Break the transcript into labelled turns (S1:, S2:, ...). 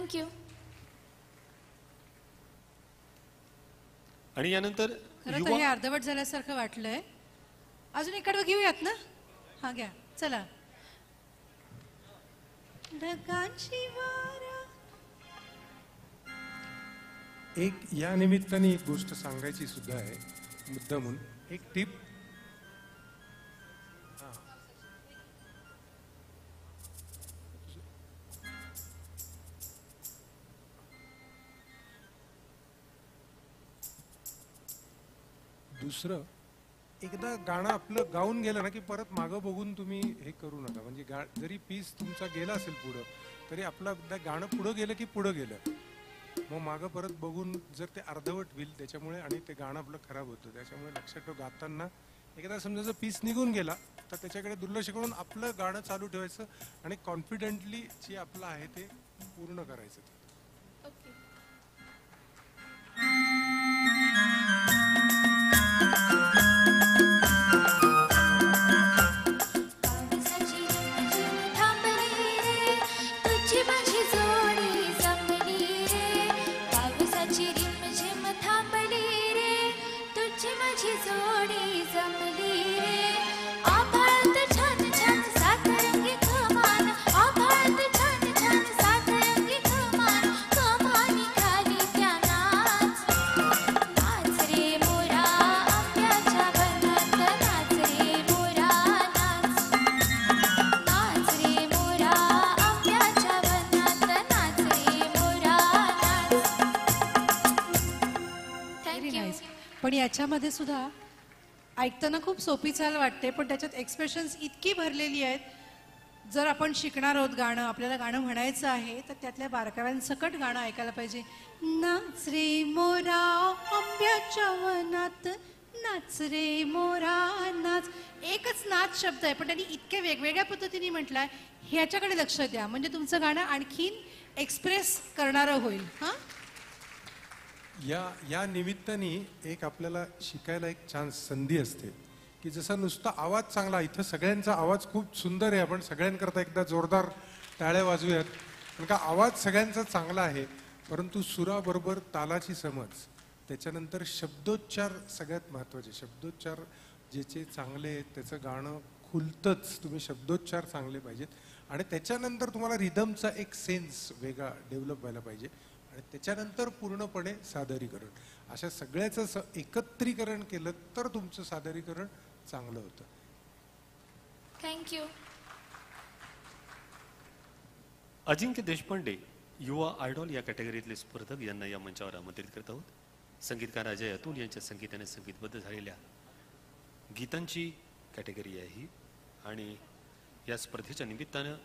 S1: Thank you.
S2: आणि यानंतर
S3: खरं तर हे अर्धवट झाल्यासारखं वाटलंय. अजून एखादं घेऊयात ना. हा घ्या चला. ढगांची वारा.
S4: एक या निमित्ताने एक गोष्ट सांगायची सुद्धा आहे मुद्दामून. एक टिप. दुसरं, एकदा गाणं आपलं गाऊन गेलं ना की परत मागं बघून तुम्ही हे करू नका. म्हणजे जरी पीस तुमचा गेला असेल पुढं तरी आपलं एकदा गाणं पुढं गेलं की पुढं गेलं. मग मागं परत बघून जर ते अर्धवट होईल त्याच्यामुळे आणि ते गाणं आपलं खराब होतं. त्याच्यामुळे लक्षात ठेव, गाताना एकदा समजा जर पीस निघून गेला तर त्याच्याकडे दुर्लक्ष करून आपलं गाणं चालू ठेवायचं आणि कॉन्फिडेंटली जे आपलं आहे ते पूर्ण करायचं.
S1: ओके.
S3: पण याच्यामध्ये सुद्धा ऐकताना खूप सोपी चाल वाटते, पण त्याच्यात एक्सप्रेशन्स इतकी भरलेली आहेत. जर आपण शिकणार आहोत गाणं, आपल्याला गाणं म्हणायचं आहे, तर त्यातल्या बारकाव्यांसकट गाणं ऐकायला पाहिजे. नाच रे मोरा आंब्याच्या वनात, नाच रे मोरा नाच. एकच नाच शब्द आहे पण त्यांनी इतक्या वेगवेगळ्या पद्धतीने म्हटलाय. ह्याच्याकडे लक्ष द्या म्हणजे तुमचं गाणं आणखीन एक्सप्रेस करणारं होईल. हां,
S4: या निमित्ताने एक आपल्याला शिकायला एक चान्स, संधी असते की जसा नुसता आवाज चांगला, इथं सगळ्यांचा आवाज खूप सुंदर आहे. आपण सगळ्यांकरता एकदा जोरदार टाळ्या वाजूयात. कारण का आवाज सगळ्यांचा चांगला आहे, परंतु सुराबरोबर तालाची समज, त्याच्यानंतर शब्दोच्चार सगळ्यात महत्त्वाचे. शब्दोच्चार ज्याचे चांगले आहेत त्याचं गाणं खुलतंच. तुम्ही शब्दोच्चार चांगले पाहिजेत आणि त्याच्यानंतर तुम्हाला रिदमचा एक सेन्स वेगळा डेव्हलप व्हायला पाहिजे आणि त्याच्यानंतर पूर्णपणे सादरीकरण. अशा सगळ्याचं एकत्रीकरण केलं तर तुमचं सादरीकरण चांगलं होतं.
S1: थँक्यू.
S2: अजिंक्य देशपांडे युवा आयडॉल या कॅटेगरीतले स्पर्धक यांना या मंचावर आमंत्रित करत आहोत. संगीतकार अजय अतुल यांच्या संगीताने संगीतबद्ध झालेल्या गीतांची कॅटेगरी आहे ही आणि या स्पर्धेच्या निमित्तानं